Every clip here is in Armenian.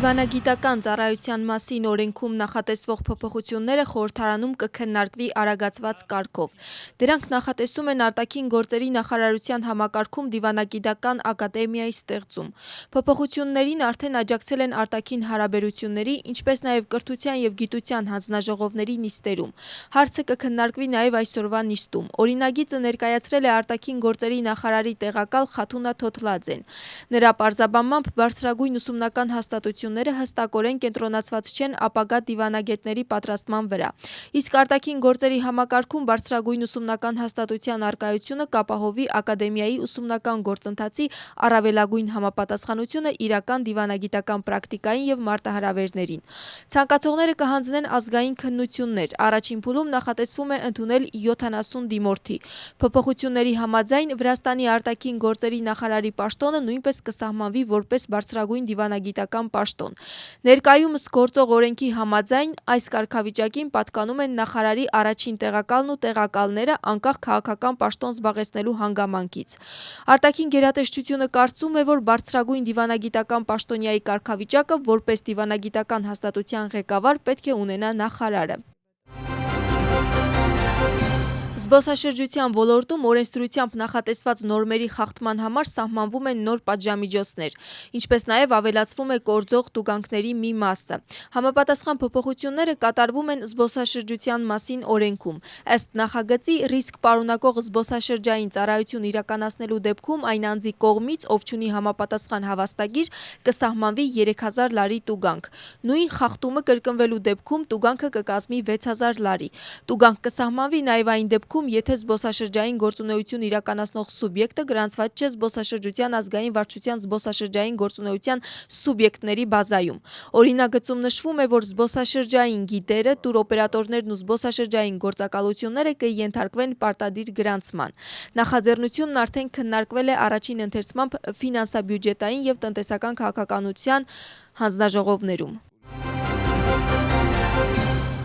Դիվանագիտական ծառայության մասին օրենքում նախատեսվող փոփոխությունները խորհրդարանում կքննարկվի արագացված կարգով։ Դրանք նախատեսում են արտաքին գործերի նախարարության համակարգում դիվանագիտական ակադեմիայի ստեղծում։ Փոփոխություններին արդեն աջակցել են արտաքին հարաբերությունների, ինչպես նաև կրթության և գիտության հանձնաժողովների նիստերում։ Հարցը կքննարկվի նաև այսօրվա նիստում։ Օրինագիծը ներկայացրել է արտաքին գործերի նախարարի տեղակալ Խաթունա Թոթլաձեն։ Նրա պարզաբանմամբ բարձրագույն ուսումնական հաստատությունները հստակորեն կենտրոնացված չեն ապագա դիվանագետների պատրաստման վրա։ Իսկ արտաքին գործերի համակարգում բարձրագույն ուսումնական հաստատության առկայությունը կապահովի ակադեմիայի ուսումնական գործընթացի առավելագույն համապատասխանությունը իրական դիվանագիտական պրակտիկային և մարտահրավերներին։ Ցանկացողները կհանձնեն ազգային քննություններ։ Առաջին փուլում նախատեսվում է ընդունել 70 դիմորդի։ Փոփոխությունների համաձայն Վրաստանի արտաքին գործերի նախարարի պաշտոնը նույնպես կսահմանվի որպես բարձրագույն դիվանագիտական պաշտոն։ Ներկայումս գործող օրենքի համաձայն այս կարգավիճակին պատկանում են նախարարի առաջին տեղակալն ու տեղակալները անկախ քաղաքական պաշտոն զբաղեցնելու հանգամանքից։ Արտաքին գերատեսչությունը կարծում է, որ բարձրագույն դիվանագիտական պաշտոնյայի կարգավիճակը որպես դիվանագիտական հաստատության ղեկավար պետք է ունենա նախարարը։ Զբոսաշրջության ոլորտում օրենսդրությամբ նախատեսված նորմերի խախտման համար սահմանվում են նոր պատժամիջոցներ, ինչպես նաև ավելացվում է կորձող տուգանքների մի մասը։ Համապատասխան փոփոխությունները կատարվում են զբոսաշրջության մասին օրենքում։ Ըստ նախագծի, ռիսկ պարունակող զբոսաշրջային ծառայություն իրականացնելու դեպքում այն անձի կողմից, ով չունի համապատասխան հավաստագիր, կսահմանվի 3000 լարի տուգանք։ Նույն խախտումը կրկնվելու դեպքում տուգանքը կկազմի 6000 լարի։ Տուգանք կսահմանվի նաև այն դեպքում, եթե զբոսաշրջային գործունեություն իրականացնող սուբյեկտը գրանցված չէ զբոսաշրջության ազգային վարչության զբոսաշրջային գործունեության սուբյեկտների բազայում։ Օրինագծում նշվում է, որ զբոսաշրջային գիդերը, տուրօպերատորներն ու զբոսաշրջային գործակալությունները կենթարկվեն պարտադիր գրանցման։ Նախաձեռնությունն արդեն քննարկվել է առաջին ընթերցմամբ ֆինանսա-բյուջետային և տնտեսական քաղաքականության հանձնաժողովներում։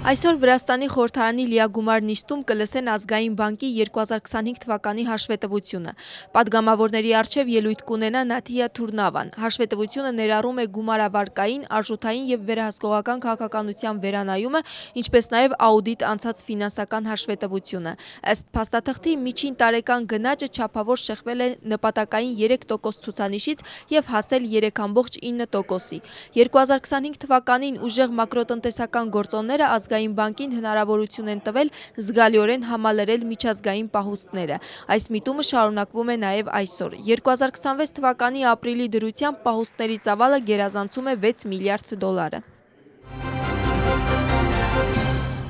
Այսօր Վրաստանի խորհրդարանի լիագումար նիստում կլսեն Ազգային բանկի 2025 թվականի հաշվետվությունը։ Պատգամավորների առջև ելույթ կունենա Նաթիա Թուրնավան։ Հաշվետվությունը ներառում է գումարավարկային, արժութային և վերահսկողական քաղաքականության վերանայումը, ինչպես նաև աուդիտ անցած ֆինանսական հաշվետվությունը։ Ըստ փաստաթղթի, միջին տարեկան գնաճը չափավոր շեղվել է նպատակային 3% ցուցանիշից և հասել 3,9%-ի։ 2025 թվականին ուժեղ մակրոտնտեսական գործոնները Ազգային բանկին հնարավորություն են տվել զգալիորեն համալրել միջազգային պահուստները։ Այս միտումը շարունակվում է նաև այսօր։ 2026 թվականի ապրիլի դրությամբ պահուստների ծավալը գերազանցում է 6 միլիարդ դոլարը։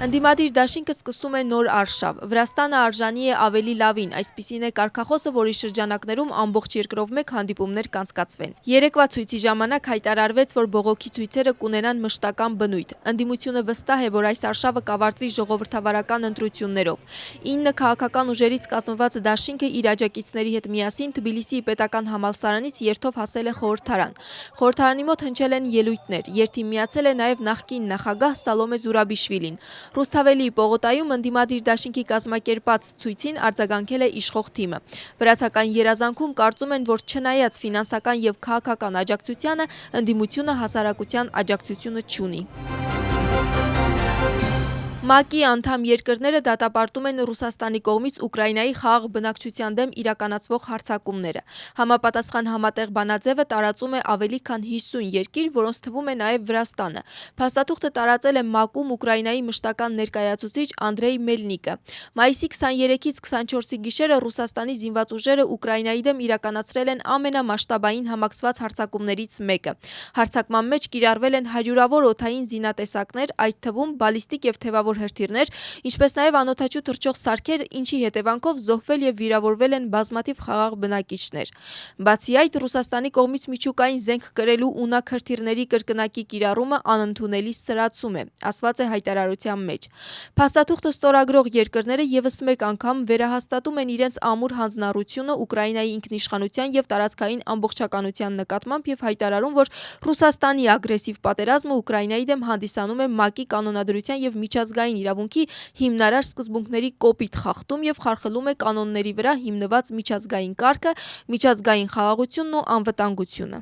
Ընդդիմադիր դաշինքը սկսում է նոր արշավ։ Վրաստանը արժանի է ավելի լավին, այսպիսին է կարգախոսը, որի շրջանակներում ամբողջ երկրով մեկ հանդիպումներ կանցկացվեն։ Երեկվա ցույցի ժամանակ հայտարարվեց, որ բողոքի ցույցերը կունենան մշտական բնույթ։ Ընդդիմությունը վստահ է, որ այս արշավը կավարտվի ժողովրդավարական ընտրություններով։ 9 քաղաքական ուժերից կազմված դաշինքը իր աջակիցների հետ միասին Թբիլիսիի պետական համալսարանից երթով հասել է խորհրդարան։ Խորհրդարանի մոտ հնչել են ելույթներ։ Երթին միացել է նաև նախկին նախագահ Սալոմե Զուրաբիշվիլին։ Ռուսթավելիի պողոտայում ընդդիմադիր դաշինքի կազմակերպած ցույցին արձագանքել է իշխող թիմը։ Վրացական երազանքում կարծում են, որ չնայած ֆինանսական և քաղաքական աջակցությանը, ընդդիմությունը հասարակության աջակցությունը չունի։ ՄԱԿ-ի անդամ երկրները դատապարտում են Ռուսաստանի կողմից Ուկրաինայի խաղաղ բնակչության դեմ իրականացվող հարձակումները։ Համապատասխան համատեղ բանաձևը տարածում է ավելի քան 50 երկիր, որոնց թվում է նաև Վրաստանը։ Փաստաթուղթը տարածել է ՄԱԿ-ում Ուկրաինայի մշտական ներկայացուցիչ Անդրեյ Մելնիկը։ Մայիսի 23-ից 24-ի գիշերը Ռուսաստանի զինված ուժերը Ուկրաինայի դեմ իրականացրել են ամենամասշտաբային համակցված հարձակումներից մեկը։ Հարձակման մեջ կիրառվել են հարյուրավոր օդային զինատեսակներ, այդ թվում բալիստիկ և թևավոր հրթիռներ, ինչպես նաև անօդաչու թռչող սարքեր, ինչի հետևանքով զոհվել և վիրավորվել են բազմաթիվ խաղաղ բնակիչներ։ Բացի այդ, Ռուսաստանի կողմից միջուկային զենք կրելու ունակ հրթիռների կրկնակի կիրառումը անընդունելի սրացում է, ասված է հայտարարության մեջ։ Փաստաթուղթը ստորագրող երկրները ևս մեկ անգամ վերահաստատում են իրենց ամուր հանձնառությունը Ուկրաինայի ինքնիշխանության և տարածքային ամբողջականության նկատմամբ և հայտարարում, որ Ռուսաստանի ագրեսիվ պատերազմը Ուկրաինայի դեմ հանդիսանում է ՄԱԿ-ի կանոնադրության և միջազգային իրավունքի հիմնարար սկզբունքների կոպիտ խախտում և խարխլում է կանոնների վրա հիմնված միջազգային կարգը, միջազգային խաղաղությունն ու անվտանգությունը։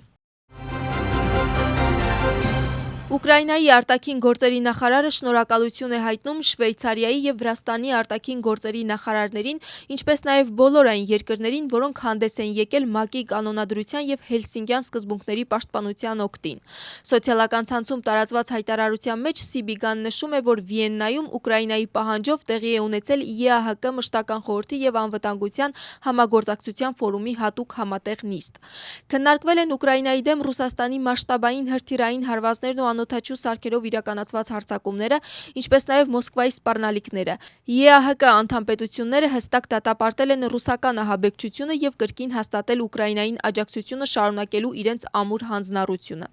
Ուկրաինայի արտաքին գործերի նախարարը շնորհակալություն է հայտնում Շվեյցարիայի եւ Վրաստանի արտաքին գործերի նախարարներին, ինչպես նաեւ բոլոր այն երկրներին, որոնք հանդես են եկել ՄԱԿ-ի կանոնադրության եւ Հելսինկյան սկզբունքների պաշտպանության օգտին։ Սոցիալական ցանցում տարածված հայտարարության մեջ Սիբիգան նշում է, որ Վիեննայում Ուկրաինայի պահանջով տեղի է ունեցել ԵԱՀԿ մշտական խորհրդի եւ անվտանգության համագործակցության ֆորումի հատուկ համատեղ նիստ։ Քննարկվել են Ուկրաինայի դեմ Ռուսաստանի մասշտաբային հրթիռային հարվածներն ու անօդաչու սարքերով իրականացված հարձակումները, ինչպես նաև Մոսկվայի սպառնալիքները։ ԵԱՀԿ անդամ պետությունները հստակ դատապարտել են ռուսական ահաբեկչությունը եւ կրկին հաստատել Ուկրաինային աջակցությունը շարունակելու իրենց ամուր հանձնառությունը։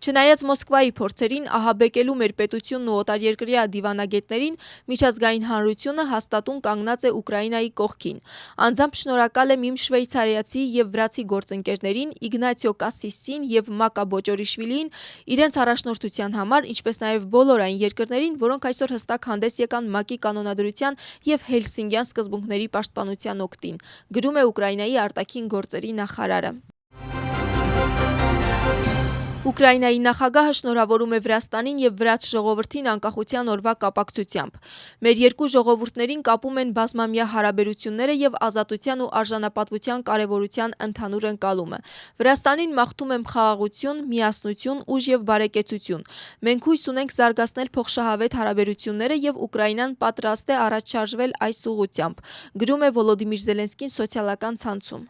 Չնայած Մոսկվայի փորձերին ահաբեկելու մեր պետությունն ու օտարերկրյա դիվանագետներին, միջազգային հանրությունը հաստատուն կանգնած է Ուկրաինայի կողքին։ Անձամբ շնորհակալ եմ իմ շվեյցարիացի եւ վրացի գործընկերներին Իգնացիո Կասիսին եւ Մակա Բոճորիշվիլիին իրենց առաջնորդության համար, ինչպես նաև բոլոր այն երկրներին, որոնք այսօր հստակ հանդես եկան ՄԱԿ-ի կանոնադրության եւ Հելսինկյան սկզբունքների պաշտպանության օգտին, գրում է Ուկրաինայի արտաքին գործերի նախարարը։ Ուկրաինայի նախագահը շնորհավորում է Վրաստանին եւ վրաց ժողովրդին անկախության օրվա կապակցությամբ։ Մեր երկու ժողովուրդներին կապում են բազմամյա հարաբերությունները եւ ազատության ու արժանապատվության կարեւորության ընդհանուր ընկալումը։ Վրաստանին մաղթում եմ խաղաղություն, միասնություն, ուժ եւ բարեկեցություն։ Մենք հույս ունենք զարգացնել փոխշահավետ հարաբերությունները եւ Ուկրաինան պատրաստ է առաջ շարժվել այս ուղղությամբ, գրում է Վոլոդիմիր Զելենսկին սոցիալական ցանցում։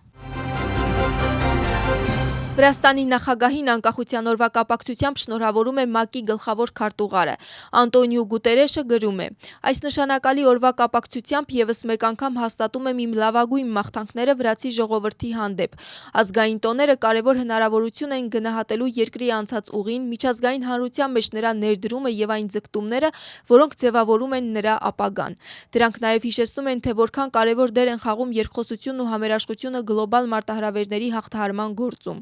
Վրաստանի նախագահին անկախության օրվա կապակցությամբ շնորհավորում է ՄԱԿ-ի գլխավոր քարտուղարը։ Անտոնիո Գուտերեշը գրում է. «Այս նշանակալի օրվա կապակցությամբ եւս մեկ անգամ հաստատում եմ իմ լավագույն մաղթանքները վրացի ժողովրդի հանդեպ։ Ազգային տոները կարևոր հնարավորություն են գնահատելու երկրի անցած ուղին, միջազգային հանրության մեջ նրա ներդրումը եւ այն ձգտումները, որոնք ձևավորում են նրա ապագան։ Դրանք նաեւ հիշեցնում են, թե որքան կարևոր դեր են խաղում երկխոսությունն ու համերաշխությունը գլոբալ մարտահրավերների հաղթահարման գործում։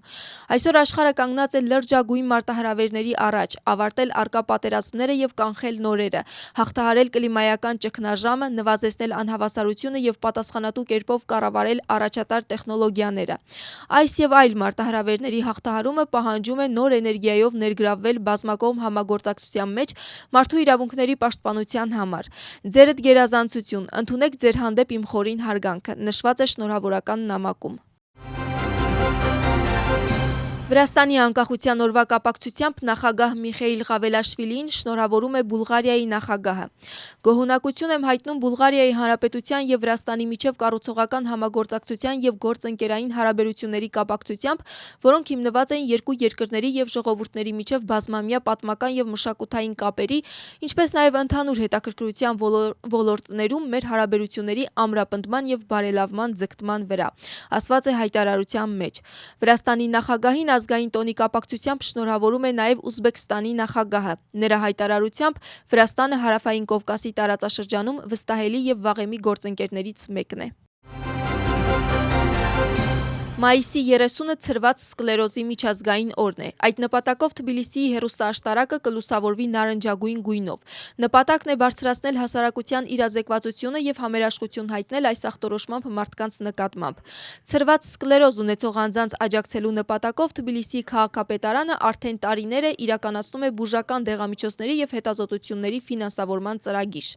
Այսօր աշխարհը կանգնած է լրջագույն մարտահրավերների առաջ, ավարտել առկա պատերազմները եւ կանխել նորերը, հաղթահարել կլիմայական ճգնաժամը, նվազեցնել անհավասարությունը եւ պատասխանատու կերպով կառավարել առաջատար տեխնոլոգիաները։ Այս եւ այլ մարտահրավերների հաղթահարումը պահանջում է նոր էներգիայով ներգրավվել բազմակողմ համագործակցության մեջ մարդու իրավունքների պաշտպանության համար։ Ձերդ գերազանցություն, ընդունեք ձեր հանդեպ իմ խորին հարգանքը, նշված է շնորհավորական նամակում։ Վրաստանի անկախության օրվա կապակցությամբ նախագահ Միխեիլ Ղավելաշվիլիին շնորհավորում է Բուլղարիայի նախագահը։ Գոհունակություն եմ հայտնում Բուլղարիայի Հանրապետության եւ Վրաստանի միջև կառուցողական համագործակցության եւ գործընկերային հարաբերությունների կապակցությամբ, որոնք հիմնված են երկու երկրների եւ ժողովուրդների միջև բազմամյա պատմական եւ մշակութային կապերի, ինչպես նաեւ ընդհանուր հետաքրքրության ոլորտներում մեր հարաբերությունների ամրապնդման եւ բարելավման ձգտման վրա, ասված է հայտարարության մեջ։ Վրաստանի նախագահին ազգային տոնի կապակցությամբ շնորհավորում է նաև Ուզբեկստանի նախագահը։ Նրա հայտարարությամբ Վրաստանը Հարավային Կովկասի տարածաշրջանում վստահելի եւ վաղեմի գործընկերներից մեկն է։ Մայիսի 30-ը ցրված սկլերոզի միջազգային օրն է։ Այդ նպատակով Թբիլիսիի հեռուստաաշտարակը կլուսավորվի նարնջագույն գույնով։ Նպատակն է բարձրացնել հասարակության իրազեկվածությունը եւ համերաշխություն հայտնել այս ախտորոշմամբ մարդկանց նկատմամբ։ Ցրված սկլերոզ ունեցող անձանց աջակցելու նպատակով Թբիլիսիի քաղաքապետարանը արդեն տարիներ է իրականացնում է բուժական դեղամիջոցների եւ հետազոտությունների ֆինանսավորման ծրագիր։